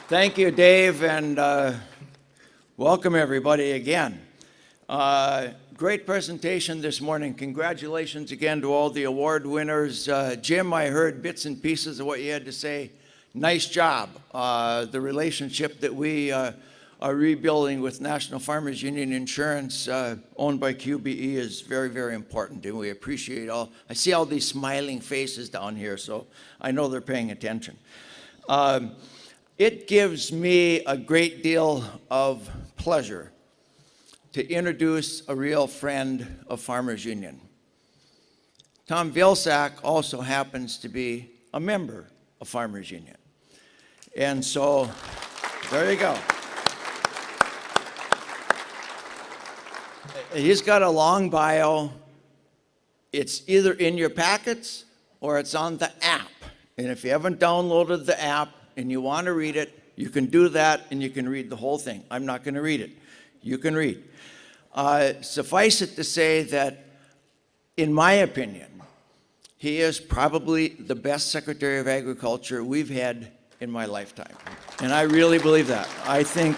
Thank you, Dave, and welcome everybody again. Great presentation this morning. Congratulations again to all the award winners. Jim, I heard bits and pieces of what you had to say. Nice job. The relationship that we are rebuilding with National Farmers Union Insurance, owned by QBE, is very, very important, and we appreciate all. I see all these smiling faces down here, so I know they're paying attention. It gives me a great deal of pleasure to introduce a real friend of Farmers Union. Tom Vilsack also happens to be a member of Farmers Union. And so, there you go. He's got a long bio. It's either in your packets or it's on the app. And if you haven't downloaded the app and you want to read it, you can do that and you can read the whole thing. I'm not going to read it. You can read. Suffice it to say that, in my opinion, he is probably the best Secretary of Agriculture we've had in my lifetime. And I really believe that. I think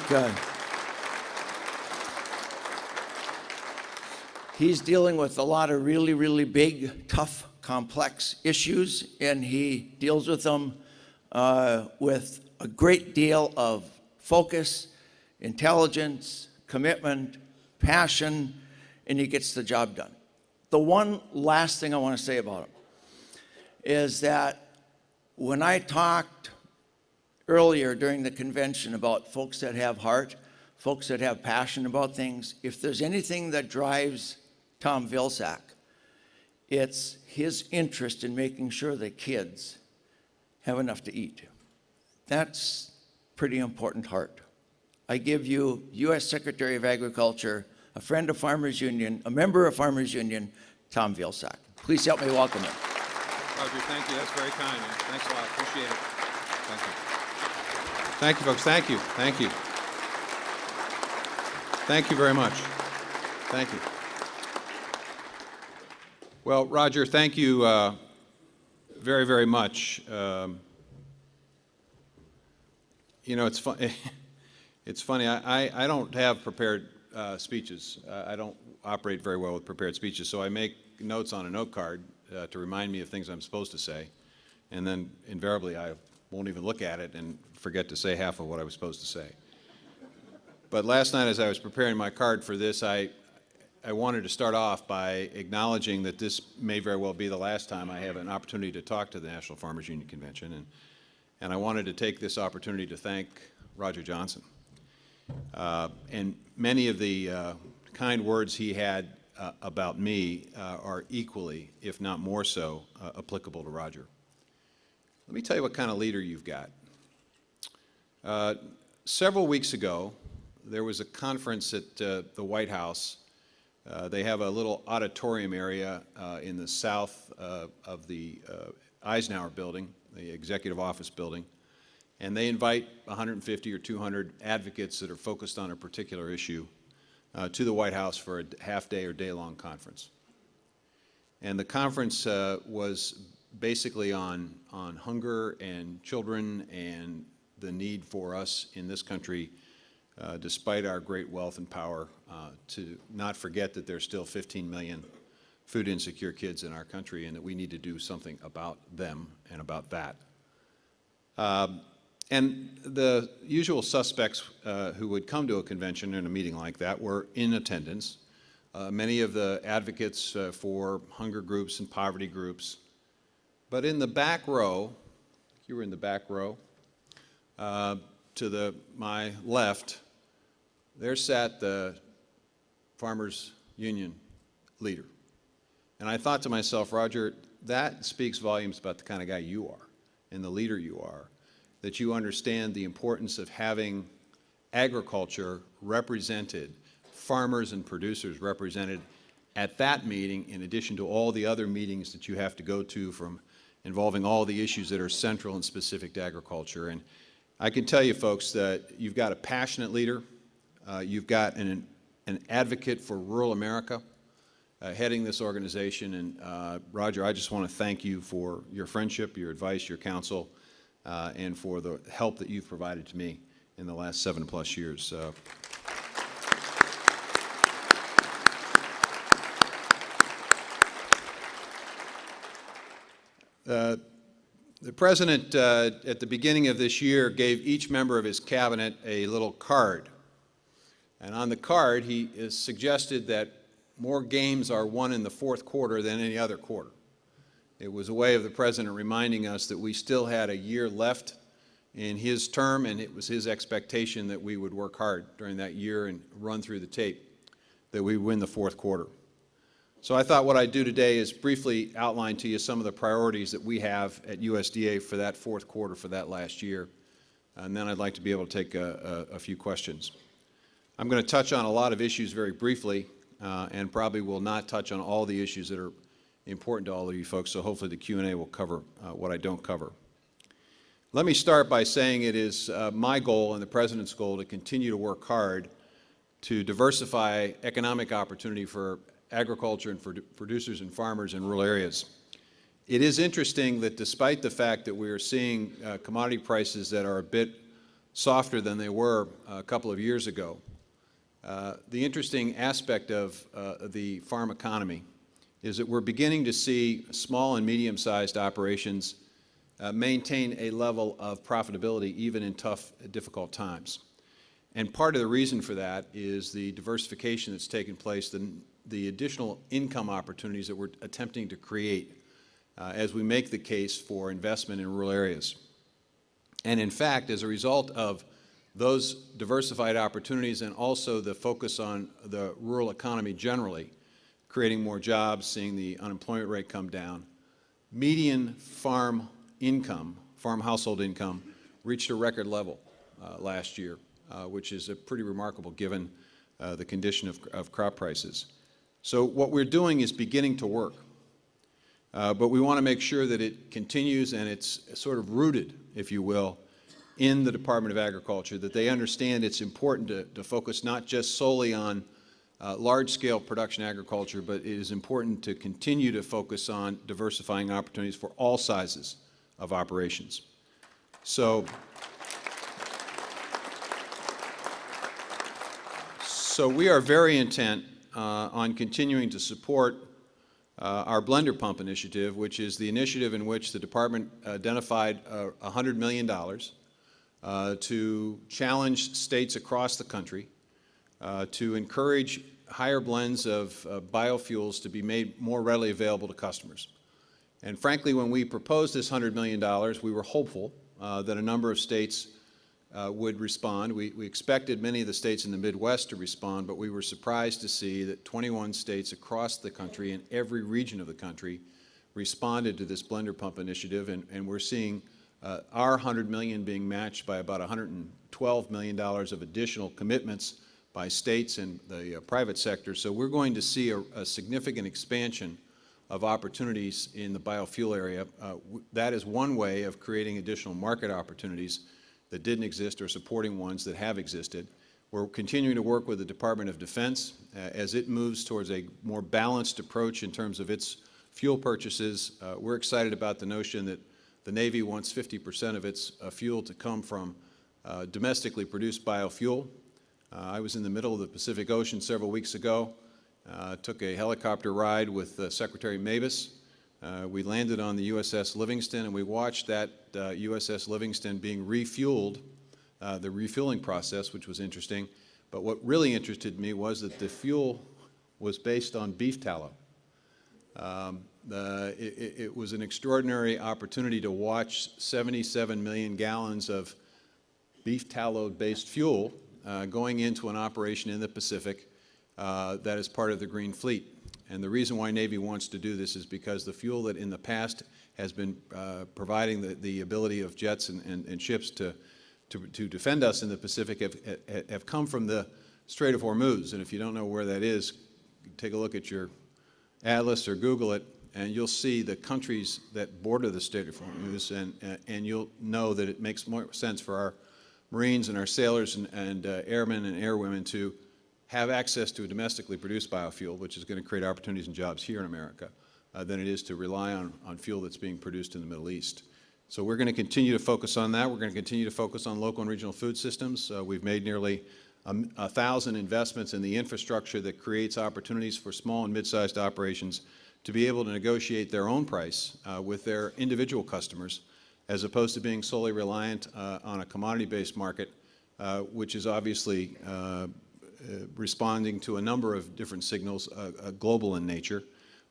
he's dealing with a lot of really, really big, tough, complex issues, and he deals with them with a great deal of focus, intelligence, commitment, passion, and he gets the job done. The one last thing I want to say about him is that when I talked earlier during the convention about folks that have heart, folks that have passion about things, if there's anything that drives Tom Vilsack, it's his interest in making sure that kids have enough to eat. That's pretty important heart. I give you U.S. Secretary of Agriculture, a friend of Farmers Union, a member of Farmers Union, Tom Vilsack. Please help me welcome him. Roger, thank you. That's very kind. Thanks a lot. Appreciate it. Thank you. Thank you, folks. Thank you. Thank you. Thank you very much. Thank you. Well, Roger, thank you very, very much. You know, it's fun. It's funny. I don't have prepared speeches. I don't operate very well with prepared speeches, so I make notes on a note card to remind me of things I'm supposed to say, and then invariably I won't even look at it and forget to say half of what I was supposed to say. But last night, as I was preparing my card for this, I wanted to start off by acknowledging that this may very well be the last time I have an opportunity to talk to the National Farmers Union Convention, and I wanted to take this opportunity to thank Roger Johnson. And many of the kind words he had about me are equally, if not more so, applicable to Roger. Let me tell you what kind of leader you've got. Several weeks ago, there was a conference at the White House. They have a little auditorium area in the south of the Eisenhower building, the executive office building, and they invite 150 or 200 advocates that are focused on a particular issue to the White House for a half-day or day-long conference. And the conference was basically on hunger and children and the need for us in this country, despite our great wealth and power, to not forget that there's still 15 million food insecure kids in our country and that we need to do something about them and about that. And the usual suspects who would come to a convention and a meeting like that were in attendance. Many of the advocates for hunger groups and poverty groups. But in the back row, you were in the back row, to my left, there sat the Farmers Union leader. And I thought to myself, Roger, that speaks volumes about the kind of guy you are and the leader you are, that you understand the importance of having agriculture represented, farmers and producers represented at that meeting, in addition to all the other meetings that you have to go to from involving all the issues that are central and specific to agriculture. And I can tell you, folks, that you've got a passionate leader. You've got an advocate for rural America heading this organization. And Roger, I just want to thank you for your friendship, your advice, your counsel. and for the help that you've provided to me in the last 7+ years. The President, at the beginning of this year, gave each member of his cabinet a little card. And on the card, he has suggested that more games are won in the fourth quarter than any other quarter. It was a way of the President reminding us that we still had a year left in his term, and it was his expectation that we would work hard during that year and run through the tape, that we win the fourth quarter. So I thought what I'd do today is briefly outline to you some of the priorities that we have at USDA for that fourth quarter for that last year, and then I'd like to be able to take a few questions. I'm going to touch on a lot of issues very briefly, and probably will not touch on all the issues that are important to all of you folks, so hopefully the Q&A will cover what I don't cover. Let me start by saying it is my goal and the President's goal to continue to work hard to diversify economic opportunity for agriculture and for producers and farmers in rural areas. It is interesting that despite the fact that we are seeing commodity prices that are a bit softer than they were a couple of years ago, the interesting aspect of the farm economy is that we're beginning to see small and medium-sized operations maintain a level of profitability even in tough, difficult times. And part of the reason for that is the diversification that's taken place, the additional income opportunities that we're attempting to create as we make the case for investment in rural areas. And in fact, as a result of those diversified opportunities and also the focus on the rural economy generally, creating more jobs, seeing the unemployment rate come down, median farm income, farm household income, reached a record level last year, which is pretty remarkable given the condition of crop prices. So what we're doing is beginning to work, but we want to make sure that it continues and it's sort of rooted, if you will, in the Department of Agriculture, that they understand it's important to focus not just solely on large-scale production agriculture, but it is important to continue to focus on diversifying opportunities for all sizes of operations. So we are very intent on continuing to support our blender pump initiative, which is the initiative in which the Department identified $100 million to challenge states across the country to encourage higher blends of biofuels to be made more readily available to customers. And frankly, when we proposed this $100 million, we were hopeful that a number of states would respond. We expected many of the states in the Midwest to respond, but we were surprised to see that 21 states across the country in every region of the country responded to this blender pump initiative, and we're seeing our $100 million being matched by about $112 million of additional commitments by states and the private sector. So we're going to see a significant expansion of opportunities in the biofuel area. That is one way of creating additional market opportunities that didn't exist or supporting ones that have existed. We're continuing to work with the Department of Defense as it moves towards a more balanced approach in terms of its fuel purchases. We're excited about the notion that the Navy wants 50% of its fuel to come from domestically produced biofuel. I was in the middle of the Pacific Ocean several weeks ago, took a helicopter ride with Secretary Mabus. We landed on the USS Livingston, and we watched that USS Livingston being refueled, the refueling process, which was interesting. But what really interested me was that the fuel was based on beef tallow. It was an extraordinary opportunity to watch 77 million gallons of beef tallow-based fuel going into an operation in the Pacific that is part of the Green Fleet. And the reason why Navy wants to do this is because the fuel that in the past has been providing the ability of jets and ships to defend us in the Pacific have come from the Strait of Hormuz. And if you don't know where that is, take a look at your atlas or Google it, and you'll see the countries that border the Strait of Hormuz, and you'll know that it makes more sense for our Marines and our sailors and airmen and airwomen to have access to a domestically produced biofuel, which is going to create opportunities and jobs here in America, than it is to rely on fuel that's being produced in the Middle East. So we're going to continue to focus on that. We're going to continue to focus on local and regional food systems. We've made nearly 1,000 investments in the infrastructure that creates opportunities for small and mid-sized operations to be able to negotiate their own price with their individual customers, as opposed to being solely reliant on a commodity-based market, which is obviously responding to a number of different signals, global in nature.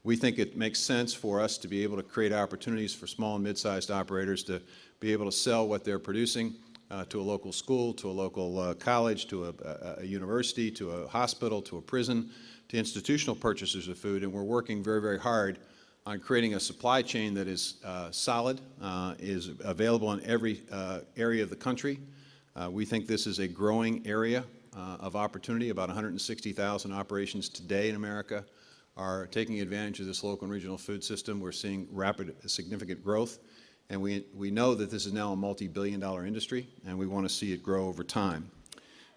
We think it makes sense for us to be able to create opportunities for small and mid-sized operators to be able to sell what they're producing to a local school, to a local college, to a university, to a hospital, to a prison, to institutional purchasers of food. And we're working very, very hard on creating a supply chain that is solid, is available in every area of the country. We think this is a growing area of opportunity. About 160,000 operations today in America are taking advantage of this local and regional food system. We're seeing rapid, significant growth, and we know that this is now a multi-billion-dollar industry, and we want to see it grow over time.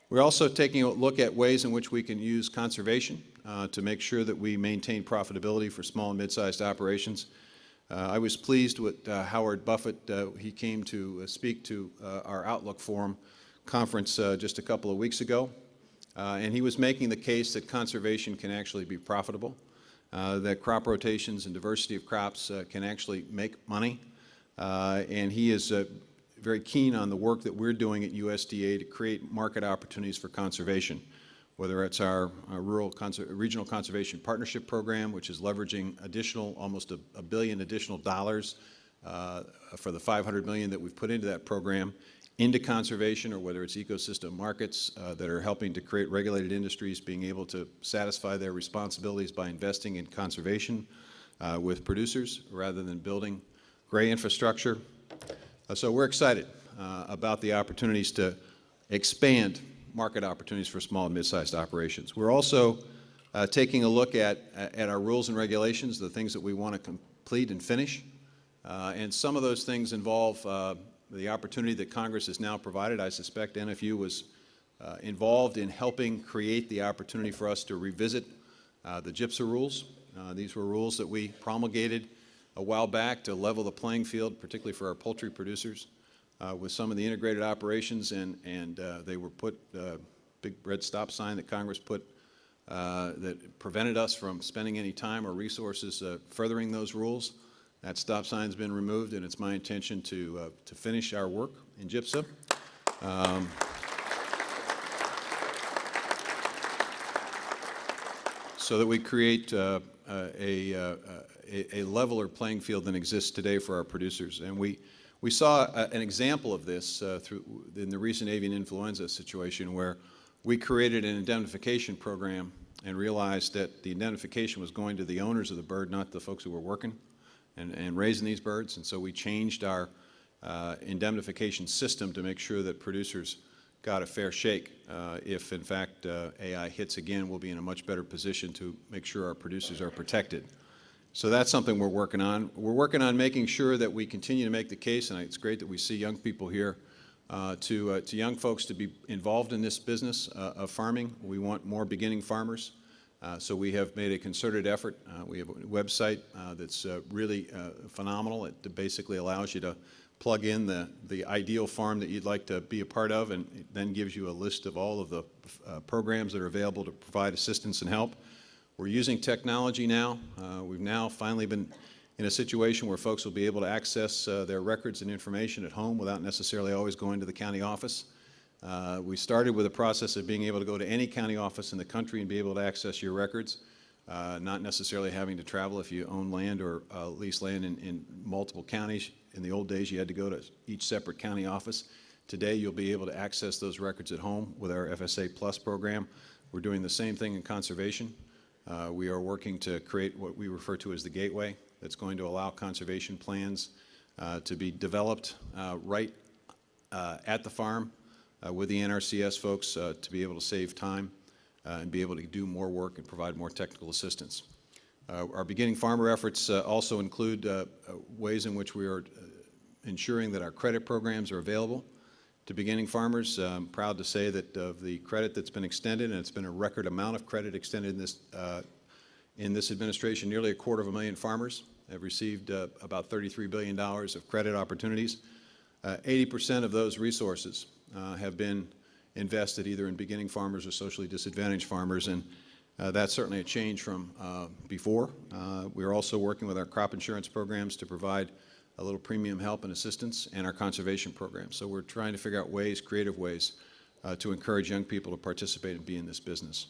We're also taking a look at ways in which we can use conservation to make sure that we maintain profitability for small and mid-sized operations. I was pleased with Howard Buffett. He came to speak to our Outlook Forum conference just a couple of weeks ago, and he was making the case that conservation can actually be profitable, that crop rotations and diversity of crops can actually make money, and he is very keen on the work that we're doing at USDA to create market opportunities for conservation, whether it's our Regional Conservation Partnership Program, which is leveraging almost $1 billion additional dollars for the $500 million that we've put into that program into conservation, or whether it's ecosystem markets that are helping to create regulated industries being able to satisfy their responsibilities by investing in conservation with producers rather than building gray infrastructure. So we're excited about the opportunities to expand market opportunities for small and mid-sized operations. We're also taking a look at our rules and regulations, the things that we want to complete and finish. And some of those things involve the opportunity that Congress has now provided. I suspect NFU was involved in helping create the opportunity for us to revisit the GIPSA rules. These were rules that we promulgated a while back to level the playing field, particularly for our poultry producers, with some of the integrated operations, and they were put, big red stop sign that Congress put that prevented us from spending any time or resources furthering those rules. That stop sign's been removed, and it's my intention to finish our work in GIPSA. So that we create a leveler playing field than exists today for our producers. And we saw an example of this in the recent avian influenza situation, where we created an indemnification program and realized that the indemnification was going to the owners of the bird, not the folks who were working and raising these birds. And so we changed our indemnification system to make sure that producers got a fair shake. If, in fact, AI hits again, we'll be in a much better position to make sure our producers are protected. So that's something we're working on. We're working on making sure that we continue to make the case, and it's great that we see young people here, to young folks to be involved in this business of farming. We want more beginning farmers. So we have made a concerted effort. We have a website that's really phenomenal. It basically allows you to plug in the ideal farm that you'd like to be a part of, and it then gives you a list of all of the programs that are available to provide assistance and help. We're using technology now. We've now finally been in a situation where folks will be able to access their records and information at home without necessarily always going to the county office. We started with a process of being able to go to any county office in the country and be able to access your records, not necessarily having to travel if you own land or lease land in multiple counties. In the old days, you had to go to each separate county office. Today, you'll be able to access those records at home with our FSA Plus program. We're doing the same thing in conservation. We are working to create what we refer to as the gateway that's going to allow conservation plans to be developed right at the farm with the NRCS folks to be able to save time and be able to do more work and provide more technical assistance. Our beginning farmer efforts also include ways in which we are ensuring that our credit programs are available to beginning farmers. I'm proud to say that of the credit that's been extended, and it's been a record amount of credit extended in this administration, nearly 250,000 farmers have received about $33 billion of credit opportunities. 80% of those resources have been invested either in beginning farmers or socially disadvantaged farmers, and that's certainly a change from before. We're also working with our crop insurance programs to provide a little premium help and assistance, and our conservation programs. So we're trying to figure out ways, creative ways, to encourage young people to participate and be in this business.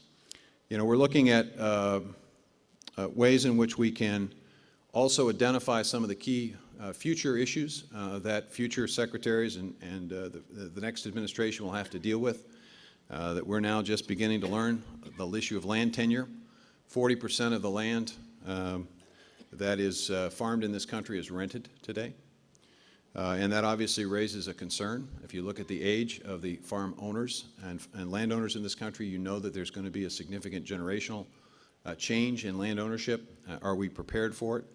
You know, we're looking at ways in which we can also identify some of the key future issues that future secretaries and the next administration will have to deal with, that we're now just beginning to learn. The issue of land tenure. 40% of the land that is farmed in this country is rented today. And that obviously raises a concern. If you look at the age of the farm owners and landowners in this country, you know that there's going to be a significant generational change in land ownership. Are we prepared for it?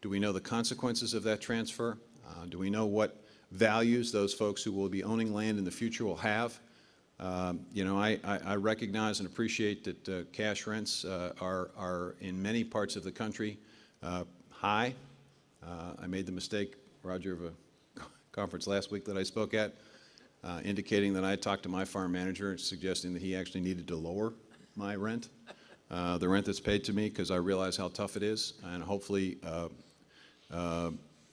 Do we know the consequences of that transfer? Do we know what values those folks who will be owning land in the future will have? You know, I recognize and appreciate that cash rents are in many parts of the country high. I made the mistake, Roger, of a conference last week that I spoke at, indicating that I talked to my farm manager suggesting that he actually needed to lower my rent, the rent that's paid to me, because I realize how tough it is, and hopefully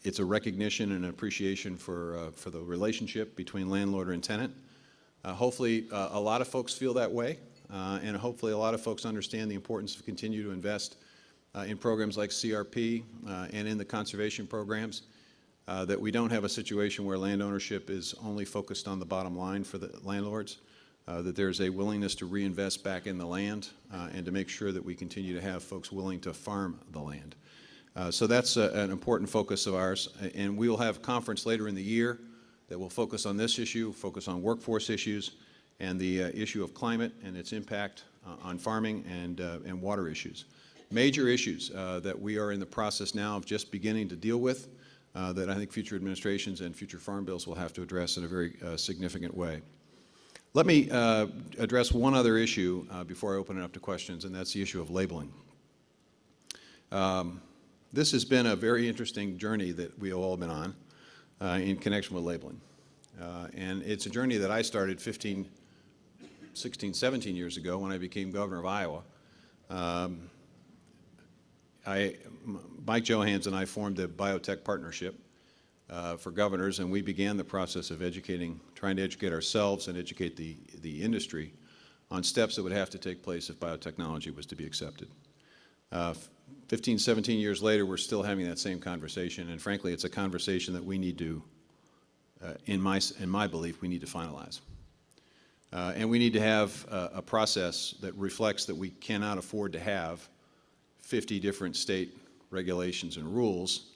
it's a recognition and an appreciation for the relationship between landlord and tenant. Hopefully a lot of folks feel that way, and hopefully a lot of folks understand the importance of continue to invest in programs like CRP and in the conservation programs, that we don't have a situation where land ownership is only focused on the bottom line for the landlords, that there's a willingness to reinvest back in the land and to make sure that we continue to have folks willing to farm the land. So that's an important focus of ours, and we will have a conference later in the year that will focus on this issue, focus on workforce issues, and the issue of climate and its impact on farming and water issues. Major issues that we are in the process now of just beginning to deal with, that I think future administrations and future farm bills will have to address in a very significant way. Let me address one other issue before I open it up to questions, and that's the issue of labeling. This has been a very interesting journey that we have all been on in connection with labeling. And it's a journey that I started 16, 17 years ago when I became governor of Iowa. Mike Johans and I formed a biotech partnership for governors, and we began the process of trying to educate ourselves and educate the industry on steps that would have to take place if biotechnology was to be accepted. 15, 17 years later, we're still having that same conversation, and frankly, it's a conversation that we need to, in my belief, we need to finalize. And we need to have a process that reflects that we cannot afford to have 50 different state regulations and rules,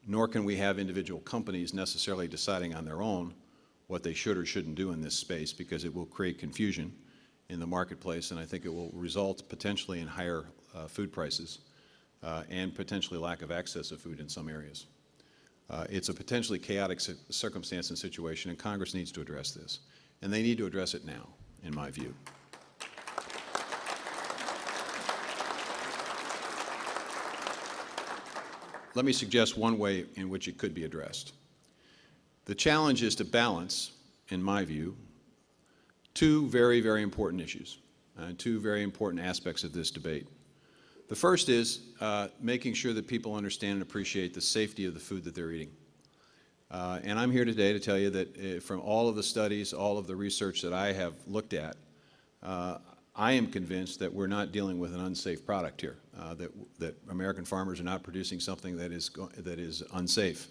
nor can we have individual companies necessarily deciding on their own what they should or shouldn't do in this space, because it will create confusion in the marketplace, and I think it will result potentially in higher food prices and potentially lack of access to food in some areas. It's a potentially chaotic circumstance and situation, and Congress needs to address this. And they need to address it now, in my view. Let me suggest one way in which it could be addressed. The challenge is to balance, in my view, two very, very important issues, two very important aspects of this debate. The first is making sure that people understand and appreciate the safety of the food that they're eating. And I'm here today to tell you that from all of the studies, all of the research that I have looked at, I am convinced that we're not dealing with an unsafe product here, that American farmers are not producing something that is unsafe.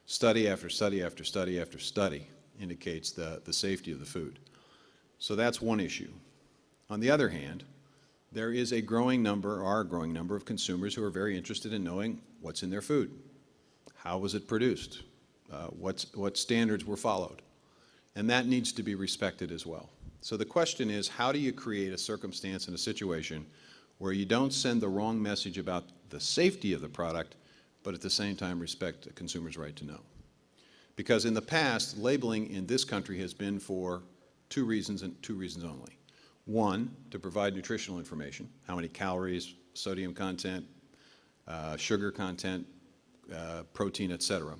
Study after study after study after study indicates the safety of the food. So that's one issue. On the other hand, there is a growing number of consumers who are very interested in knowing what's in their food. How was it produced? What standards were followed? And that needs to be respected as well. So the question is, how do you create a circumstance and a situation where you don't send the wrong message about the safety of the product, but at the same time respect the consumer's right to know? Because in the past, labeling in this country has been for two reasons and two reasons only. One, to provide nutritional information, how many calories, sodium content, sugar content, protein, et cetera.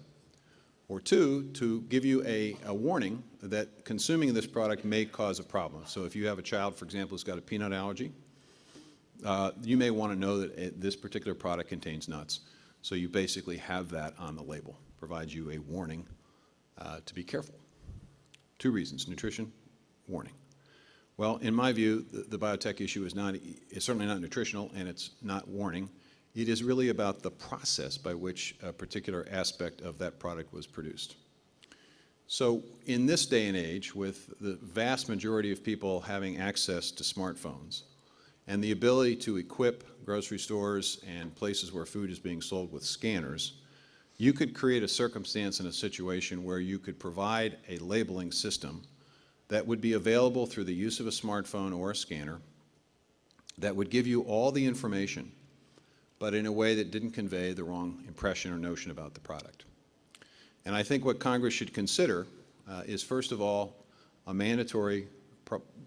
Or two, to give you a warning that consuming this product may cause a problem. So if you have a child, for example, who's got a peanut allergy, you may want to know that this particular product contains nuts. So you basically have that on the label, provides you a warning to be careful. Two reasons: nutrition, warning. Well, in my view, the biotech issue is certainly not nutritional, and it's not warning. It is really about the process by which a particular aspect of that product was produced. So in this day and age, with the vast majority of people having access to smartphones and the ability to equip grocery stores and places where food is being sold with scanners, you could create a circumstance and a situation where you could provide a labeling system that would be available through the use of a smartphone or a scanner that would give you all the information, but in a way that didn't convey the wrong impression or notion about the product. And I think what Congress should consider is, first of all, a mandatory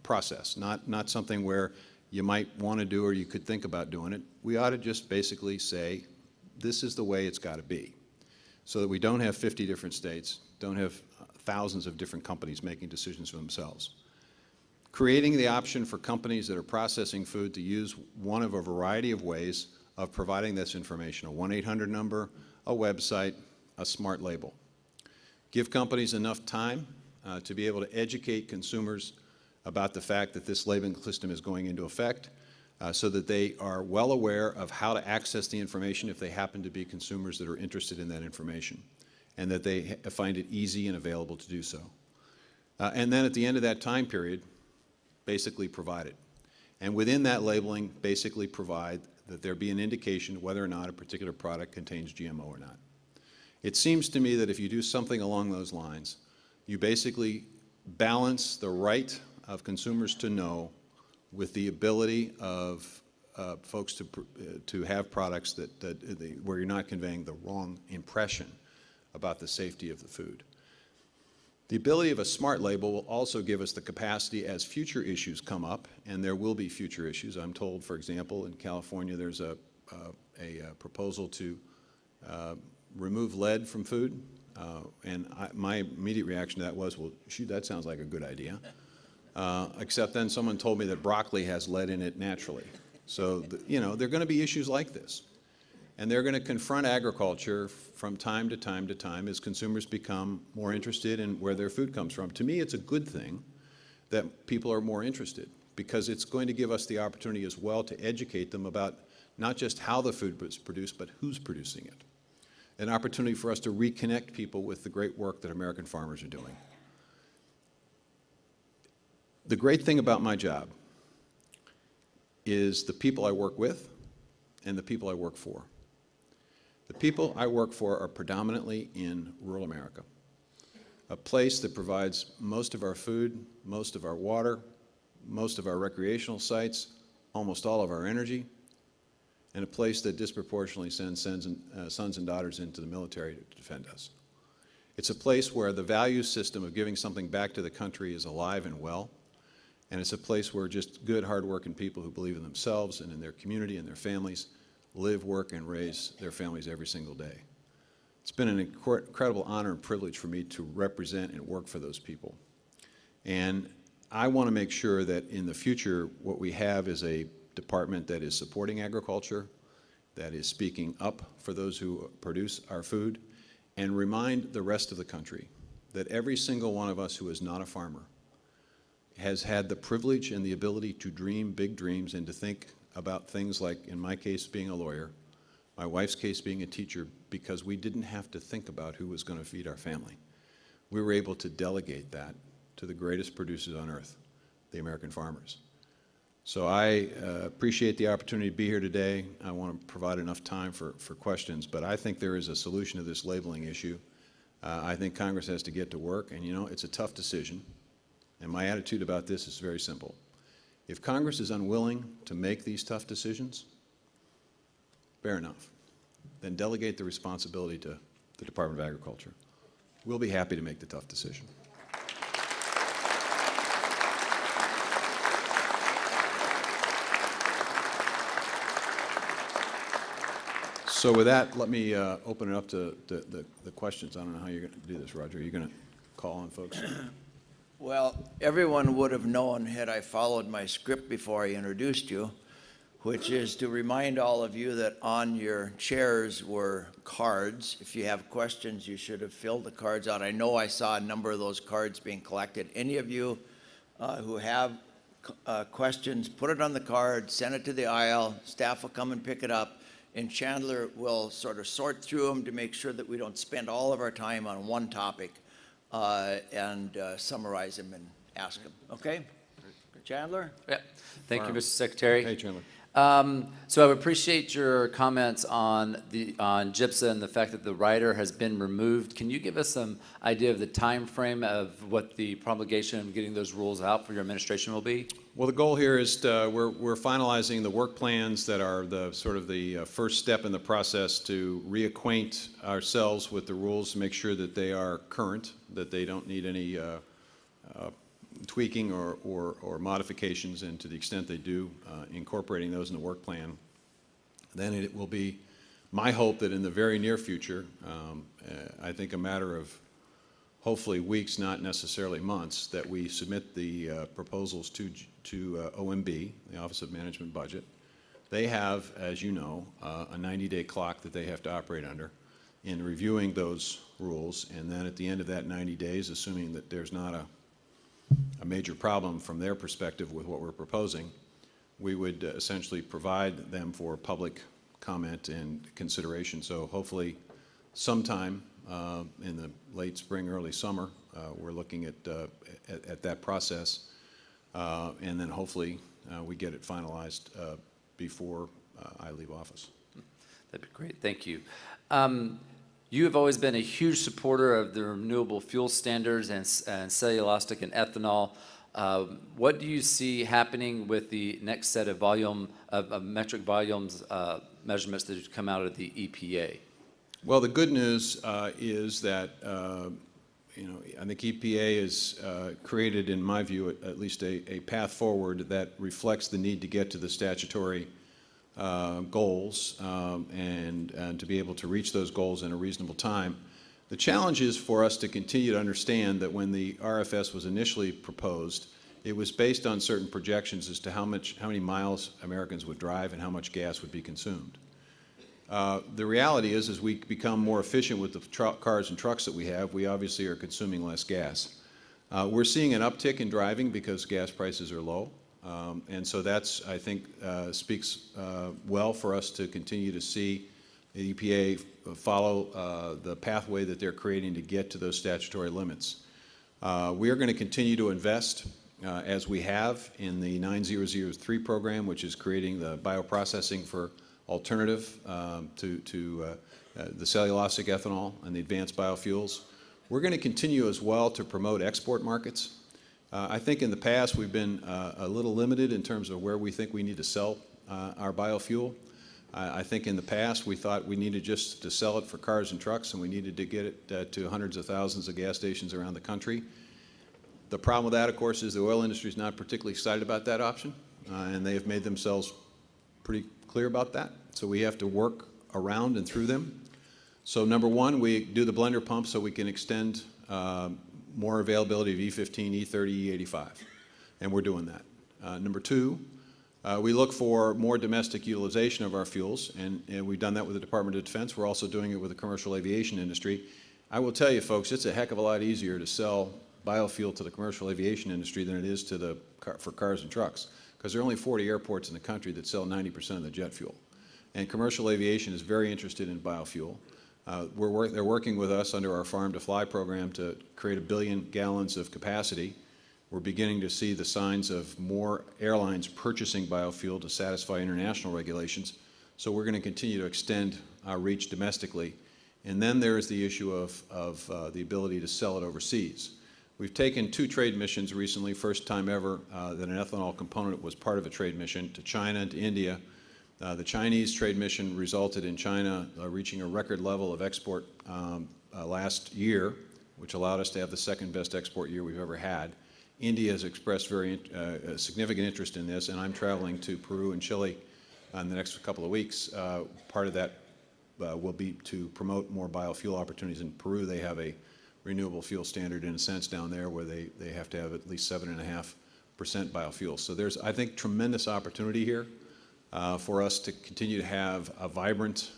process, not something where you might want to do or you could think about doing it. We ought to just basically say, this is the way it's got to be, so that we don't have 50 different states, don't have thousands of different companies making decisions for themselves. Creating the option for companies that are processing food to use one of a variety of ways of providing this information: a 1-800 number, a website, a smart label. Give companies enough time to be able to educate consumers about the fact that this labeling system is going into effect, so that they are well aware of how to access the information if they happen to be consumers that are interested in that information, and that they find it easy and available to do so. And then at the end of that time period, basically provide it. And within that labeling, basically provide that there be an indication whether or not a particular product contains GMO or not. It seems to me that if you do something along those lines, you basically balance the right of consumers to know with the ability of folks to have products where you're not conveying the wrong impression about the safety of the food. The ability of a smart label will also give us the capacity, as future issues come up, and there will be future issues. I'm told, for example, in California there's a proposal to remove lead from food, and my immediate reaction to that was, well, shoot, that sounds like a good idea. Except then someone told me that broccoli has lead in it naturally. So, there are going to be issues like this. And they're going to confront agriculture from time to time to time as consumers become more interested in where their food comes from. To me, it's a good thing that people are more interested, because it's going to give us the opportunity as well to educate them about not just how the food was produced, but who's producing it. An opportunity for us to reconnect people with the great work that American farmers are doing. The great thing about my job is the people I work with and the people I work for. The people I work for are predominantly in rural America, a place that provides most of our food, most of our water, most of our recreational sites, almost all of our energy, and a place that disproportionately sends sons and daughters into the military to defend us. It's a place where the value system of giving something back to the country is alive and well, and it's a place where just good, hard-working people who believe in themselves and in their community and their families live, work, and raise their families every single day. It's been an incredible honor and privilege for me to represent and work for those people. And I want to make sure that in the future what we have is a department that is supporting agriculture, that is speaking up for those who produce our food, and remind the rest of the country that every single one of us who is not a farmer has had the privilege and the ability to dream big dreams and to think about things like, in my case, being a lawyer, my wife's case being a teacher, because we didn't have to think about who was going to feed our family. We were able to delegate that to the greatest producers on earth, the American farmers. So I appreciate the opportunity to be here today. I want to provide enough time for questions, but I think there is a solution to this labeling issue. I think Congress has to get to work, and it's a tough decision. And my attitude about this is very simple. If Congress is unwilling to make these tough decisions, fair enough. Then delegate the responsibility to the Department of Agriculture. We'll be happy to make the tough decision. So with that, let me open it up to the questions. I don't know how you're going to do this, Roger. Are you going to call on folks? Well, everyone would have known had I followed my script before I introduced you, which is to remind all of you that on your chairs were cards. If you have questions, you should have filled the cards out. I know I saw a number of those cards being collected. Any of you who have questions, put it on the card, send it to the aisle. Staff will come and pick it up, and Chandler will sort of sort through them to make sure that we don't spend all of our time on one topic and summarize them and ask them. Okay? Chandler? Yeah. Thank you, Mr. Secretary. Hey, Chandler. So I would appreciate your comments on GIPSA and the fact that the rider has been removed. Can you give us some idea of the time frame of what the promulgation and getting those rules out for your administration will be? Well, the goal here is we're finalizing the work plans that are the sort of the first step in the process to reacquaint ourselves with the rules to make sure that they are current, that they don't need any tweaking or modifications, and to the extent they do, incorporating those in the work plan. Then it will be my hope that in the very near future, I think a matter of hopefully weeks, not necessarily months, that we submit the proposals to OMB, the Office of Management Budget. They have, as you know, a 90-day clock that they have to operate under in reviewing those rules, and then at the end of that 90 days, assuming that there's not a major problem from their perspective with what we're proposing, we would essentially provide them for public comment and consideration. So hopefully sometime in the late spring, early summer, we're looking at that process, and then hopefully we get it finalized before I leave office. That'd be great. Thank you. You have always been a huge supporter of the renewable fuel standards and cellulosic and ethanol. What do you see happening with the next set of metric volumes measurements that have come out of the EPA? Well, the good news is that I think EPA has created, in my view, at least a path forward that reflects the need to get to the statutory goals and to be able to reach those goals in a reasonable time. The challenge is for us to continue to understand that when the RFS was initially proposed, it was based on certain projections as to how many miles Americans would drive and how much gas would be consumed. The reality is, as we become more efficient with the cars and trucks that we have, we obviously are consuming less gas. We're seeing an uptick in driving because gas prices are low. And so that's, I think, speaks well for us to continue to see the EPA follow the pathway that they're creating to get to those statutory limits. We are going to continue to invest, as we have, in the 9003 program, which is creating the bioprocessing for alternative to the cellulosic ethanol and the advanced biofuels. We're going to continue as well to promote export markets. I think in the past we've been a little limited in terms of where we think we need to sell our biofuel. I think in the past we thought we needed just to sell it for cars and trucks, and we needed to get it to hundreds of thousands of gas stations around the country. The problem with that, of course, is the oil industry is not particularly excited about that option, and they have made themselves pretty clear about that. So we have to work around and through them. So number one, we do the blender pump so we can extend more availability of E15, E30, E85, and we're doing that. Number two, we look for more domestic utilization of our fuels, and we've done that with the Department of Defense. We're also doing it with the commercial aviation industry. I will tell you, folks, it's a heck of a lot easier to sell biofuel to the commercial aviation industry than it is to for cars and trucks, because there are only 40 airports in the country that sell 90% of the jet fuel. And commercial aviation is very interested in biofuel. They're working with us under our Farm to Fly program to create 1 billion gallons of capacity. We're beginning to see the signs of more airlines purchasing biofuel to satisfy international regulations. So we're going to continue to extend our reach domestically. And then there is the issue of the ability to sell it overseas. We've taken 2 trade missions recently, first time ever that an ethanol component was part of a trade mission, to China and to India. The Chinese trade mission resulted in China reaching a record level of export last year, which allowed us to have the second best export year we've ever had. India has expressed very significant interest in this, and I'm traveling to Peru and Chile in the next couple of weeks. Part of that will be to promote more biofuel opportunities. In Peru, they have a renewable fuel standard in a sense down there where they have to have at least 7.5% biofuel. So there's, I think, tremendous opportunity here for us to continue to have a vibrant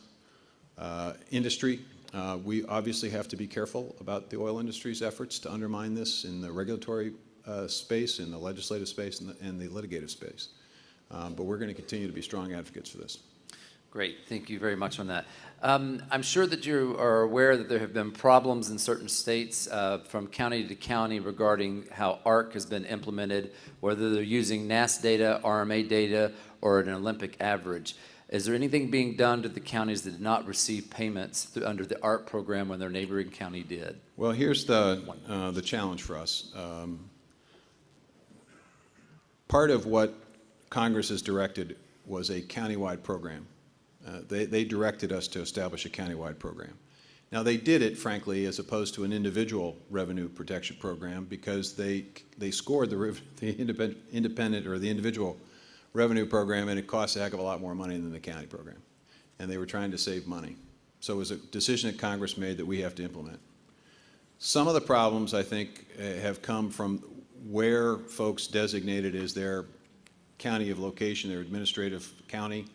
industry. We obviously have to be careful about the oil industry's efforts to undermine this in the regulatory space, in the legislative space, and the litigative space. But we're going to continue to be strong advocates for this. Great, thank you very much on that. I'm sure that you are aware that there have been problems in certain states from county to county regarding how ARC has been implemented, whether they're using NAS data, RMA data, or an Olympic average. Is there anything being done to the counties that did not receive payments under the ARC program when their neighboring county did? Well, here's the challenge for us. Part of what Congress has directed was a countywide program. They directed us to establish a countywide program. Now, they did it, frankly, as opposed to an individual revenue protection program because they scored the independent or the individual revenue program, and it costs a heck of a lot more money than the county program. And they were trying to save money. So it was a decision that Congress made that we have to implement. Some of the problems, I think, have come from where folks designated as their county of location, their administrative county.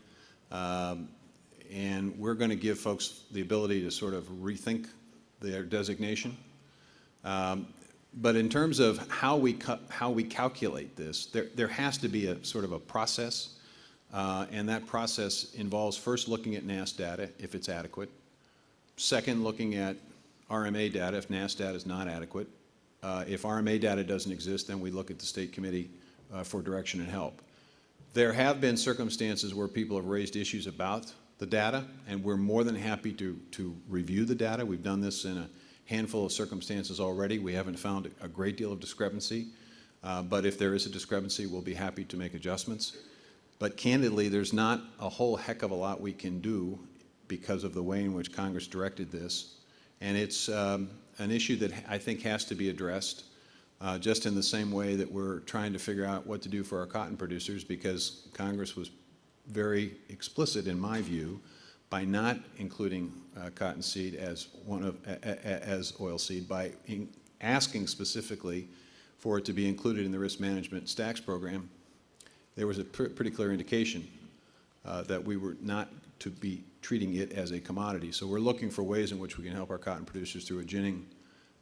And we're going to give folks the ability to sort of rethink their designation. But in terms of how we calculate this, there has to be a sort of a process, and that process involves first looking at NAS data if it's adequate, second looking at RMA data if NAS data is not adequate. If RMA data doesn't exist, then we look at the state committee for direction and help. There have been circumstances where people have raised issues about the data, and we're more than happy to review the data. We've done this in a handful of circumstances already. We haven't found a great deal of discrepancy, but if there is a discrepancy, we'll be happy to make adjustments. But candidly, there's not a whole heck of a lot we can do because of the way in which Congress directed this, and it's an issue that I think has to be addressed just in the same way that we're trying to figure out what to do for our cotton producers, because Congress was very explicit, in my view, by not including cottonseed as as oilseed, by asking specifically for it to be included in the risk management stacks program. There was a pretty clear indication that we were not to be treating it as a commodity. So we're looking for ways in which we can help our cotton producers through a ginning,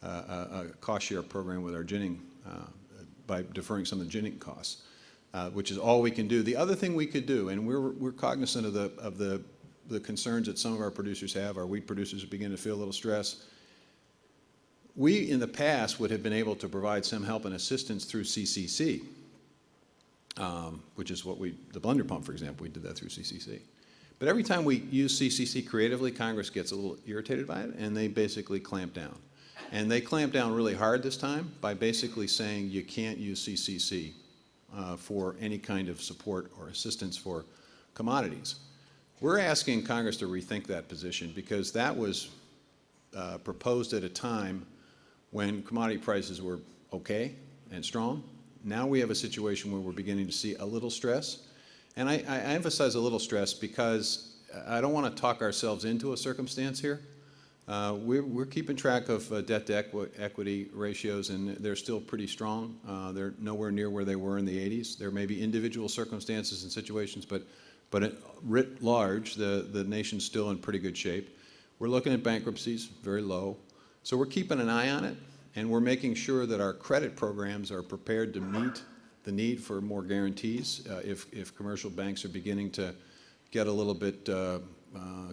a cost share program with our ginning, by deferring some of the ginning costs, which is all we can do. The other thing we could do, and we're cognizant of the concerns that some of our producers have. Our wheat producers are beginning to feel a little stress. We, in the past, would have been able to provide some help and assistance through CCC, which is what the blender pump, for example, we did that through CCC. But every time we use CCC creatively, Congress gets a little irritated by it, and they basically clamp down. And they clamp down really hard this time by basically saying you can't use CCC for any kind of support or assistance for commodities. We're asking Congress to rethink that position because that was proposed at a time when commodity prices were okay and strong. Now we have a situation where we're beginning to see a little stress. And I emphasize a little stress because I don't want to talk ourselves into a circumstance here. We're keeping track of debt to equity ratios, and they're still pretty strong. They're nowhere near where they were in the 80s. There may be individual circumstances and situations, but writ large, the nation's still in pretty good shape. We're looking at bankruptcies, very low. So we're keeping an eye on it, and we're making sure that our credit programs are prepared to meet the need for more guarantees if commercial banks are beginning to get a little bit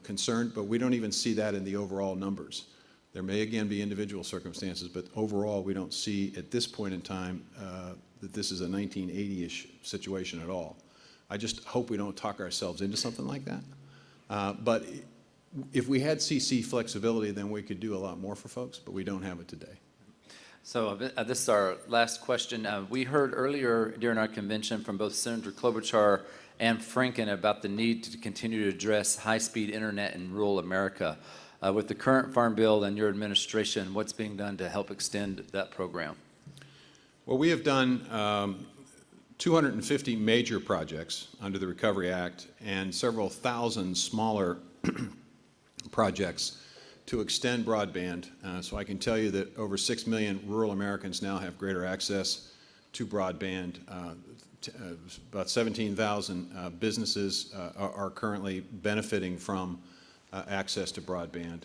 concerned, but we don't even see that in the overall numbers. There may again be individual circumstances, but overall we don't see at this point in time that this is a 1980-ish situation at all. I just hope we don't talk ourselves into something like that. But if we had CC flexibility, then we could do a lot more for folks, but we don't have it today. So this is our last question. We heard earlier during our convention from both Senator Klobuchar and Franken about the need to continue to address high-speed internet in rural America. With the current Farm Bill and your administration, what's being done to help extend that program? Well, we have done 250 major projects under the Recovery Act and several thousand smaller projects to extend broadband. So I can tell you that over 6 million rural Americans now have greater access to broadband. About 17,000 businesses are currently benefiting from access to broadband.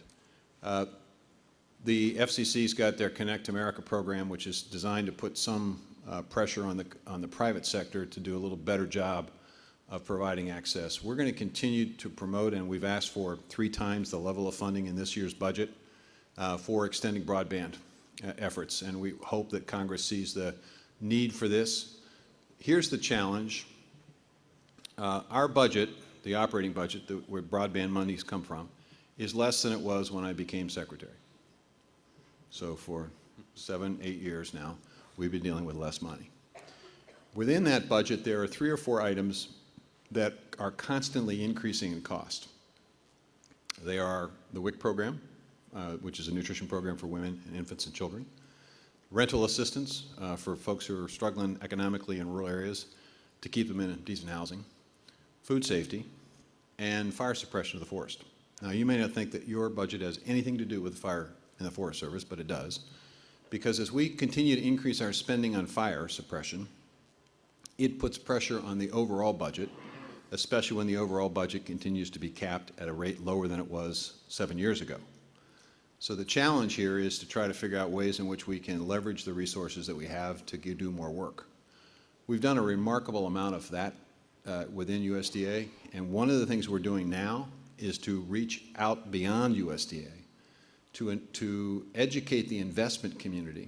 The FCC's got their Connect America program, which is designed to put some pressure on the private sector to do a little better job of providing access. We're going to continue to promote, and we've asked for 3 times the level of funding in this year's budget for extending broadband efforts, and we hope that Congress sees the need for this. Here's the challenge. Our budget, the operating budget where broadband monies come from, is less than it was when I became secretary. So for 7, 8 years now, we've been dealing with less money. Within that budget, there are 3 or 4 items that are constantly increasing in cost. They are the WIC program, which is a nutrition program for women and infants and children, rental assistance for folks who are struggling economically in rural areas to keep them in decent housing, food safety, and fire suppression of the forest. Now, you may not think that your budget has anything to do with fire and the Forest Service, but it does, because as we continue to increase our spending on fire suppression, it puts pressure on the overall budget, especially when the overall budget continues to be capped at a rate lower than it was 7 years ago. So the challenge here is to try to figure out ways in which we can leverage the resources that we have to do more work. We've done a remarkable amount of that within USDA, and one of the things we're doing now is to reach out beyond USDA to educate the investment community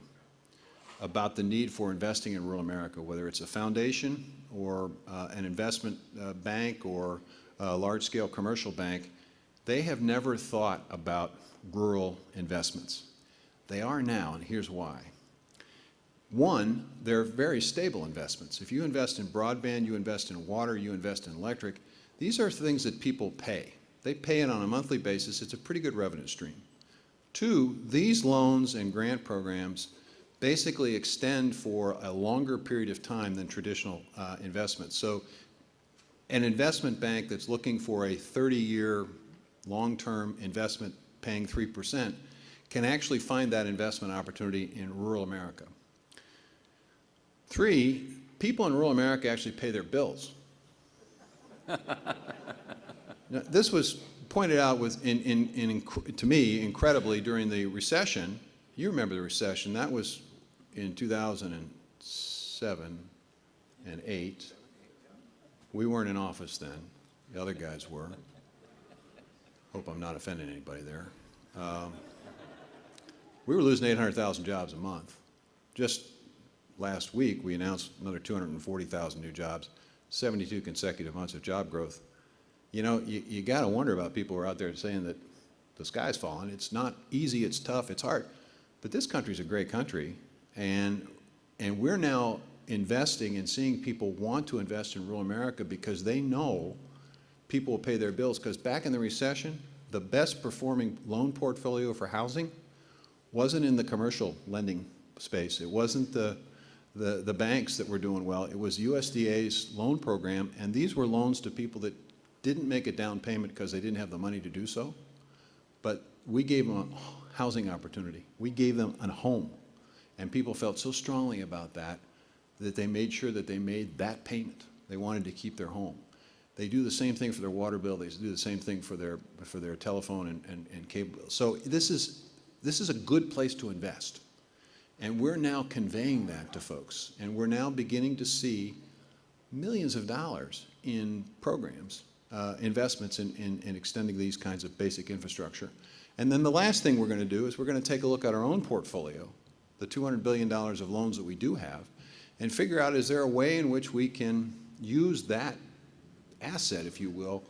about the need for investing in rural America, whether it's a foundation or an investment bank or a large-scale commercial bank. They have never thought about rural investments. They are now, and here's why. One, they're very stable investments. If you invest in broadband, you invest in water, you invest in electric, these are things that people pay. They pay it on a monthly basis. It's a pretty good revenue stream. 2, these loans and grant programs basically extend for a longer period of time than traditional investments. So an investment bank that's looking for a 30-year long-term investment paying 3% can actually find that investment opportunity in rural America. 3, people in rural America actually pay their bills. Now, this was pointed out to me incredibly during the recession. You remember the recession. That was in 2007 and 8. We weren't in office then. The other guys were. Hope I'm not offending anybody there. We were losing 800,000 jobs a month. Just last week, we announced another 240,000 new jobs, 72 consecutive months of job growth. You know, you got to wonder about people who are out there saying that the sky's falling. It's not easy, it's tough, it's hard. But this country's a great country, and we're now investing and seeing people want to invest in rural America because they know people will pay their bills. Because back in the recession, the best performing loan portfolio for housing wasn't in the commercial lending space. It wasn't the banks that were doing well. It was USDA's loan program, and these were loans to people that didn't make a down payment because they didn't have the money to do so. But we gave them a housing opportunity. We gave them a home. And people felt so strongly about that that they made sure that they made that payment. They wanted to keep their home. They do the same thing for their water bill. They do the same thing for their telephone and cable bill. So this is a good place to invest. And we're now conveying that to folks. And we're now beginning to see millions of dollars in programs, investments in extending these kinds of basic infrastructure. And then the last thing we're going to do is we're going to take a look at our own portfolio, the $200 billion of loans that we do have, and figure out, is there a way in which we can use that asset, if you will,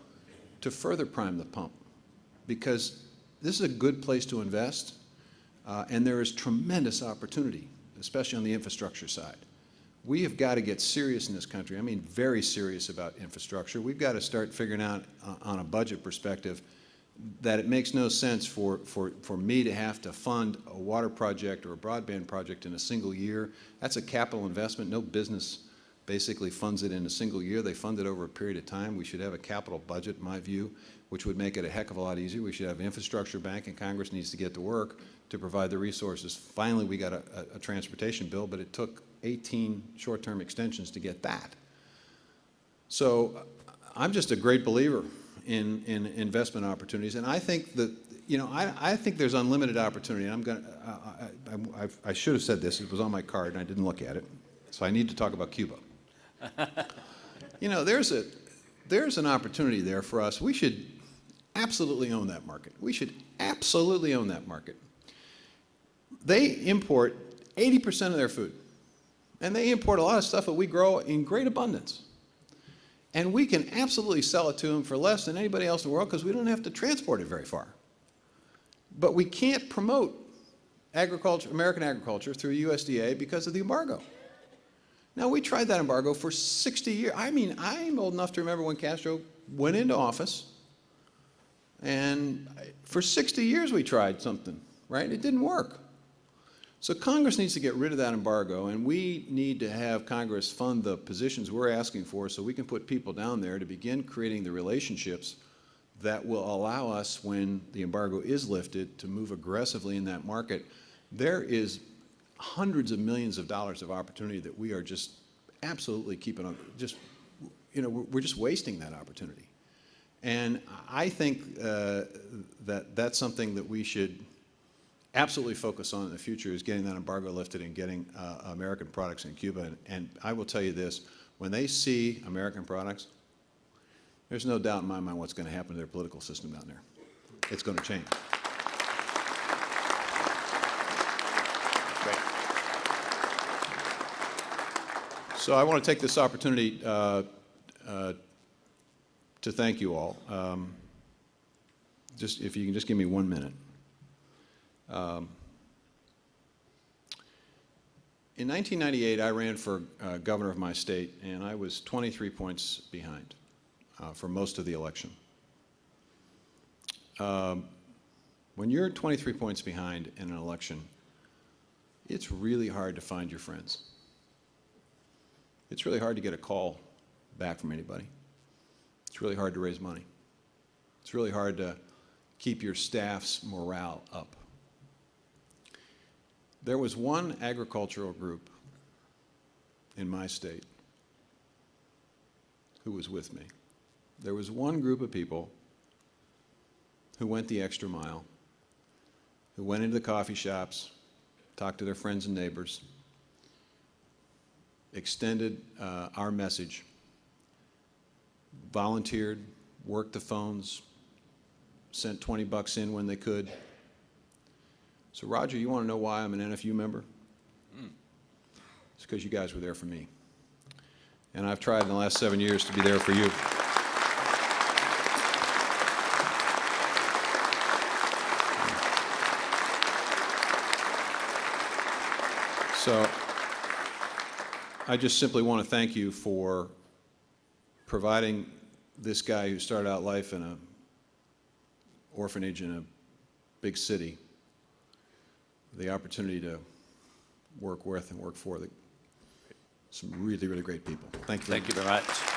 to further prime the pump? Because this is a good place to invest, and there is tremendous opportunity, especially on the infrastructure side. We have got to get serious in this country. I mean, very serious about infrastructure. We've got to start figuring out on a budget perspective that it makes no sense for me to have to fund a water project or a broadband project in a single year. That's a capital investment. No business basically funds it in a single year. They fund it over a period of time. We should have a capital budget, in my view, which would make it a heck of a lot easier. We should have an infrastructure bank, and Congress needs to get to work to provide the resources. Finally, we got a transportation bill, but it took 18 short-term extensions to get that. So I'm just a great believer in investment opportunities, and I think that, you know, I think there's unlimited opportunity. And I'm going to, I should have said this, it was on my card and I didn't look at it, so I need to talk about Cuba. You know, there's an opportunity there for us. We should absolutely own that market. We should absolutely own that market. They import 80% of their food, and they import a lot of stuff that we grow in great abundance. And we can absolutely sell it to them for less than anybody else in the world because we don't have to transport it very far. But we can't promote agriculture, American agriculture through USDA because of the embargo. Now, we tried that embargo for 60 years. I mean, I'm old enough to remember when Castro went into office, and for 60 years we tried something, right? It didn't work. So Congress needs to get rid of that embargo, and we need to have Congress fund the positions we're asking for so we can put people down there to begin creating the relationships that will allow us, when the embargo is lifted, to move aggressively in that market. There is hundreds of millions of dollars of opportunity that we are just absolutely keeping on, just, you know, we're just wasting that opportunity. And I think that that's something that we should absolutely focus on in the future, is getting that embargo lifted and getting American products in Cuba. And I will tell you this, when they see American products, there's no doubt in my mind what's going to happen to their political system down there. It's going to change. Great. So I want to take this opportunity to thank you all. Just if you can just give me 1 minute. In 1998, I ran for governor of my state, and I was 23 points behind for most of the election. When you're 23 points behind in an election, it's really hard to find your friends. It's really hard to get a call back from anybody. It's really hard to raise money. It's really hard to keep your staff's morale up. There was one agricultural group in my state who was with me. There was one group of people who went the extra mile, who went into the coffee shops, talked to their friends and neighbors, extended our message, volunteered, worked the phones, sent 20 bucks in when they could. So Roger, you want to know why I'm an NFU member? It's because you guys were there for me. And I've tried in the last 7 years to be there for you. So I just simply want to thank you for providing this guy who started out life in an orphanage in a big city the opportunity to work with and work for some really, really great people. Thank you. Thank you very much.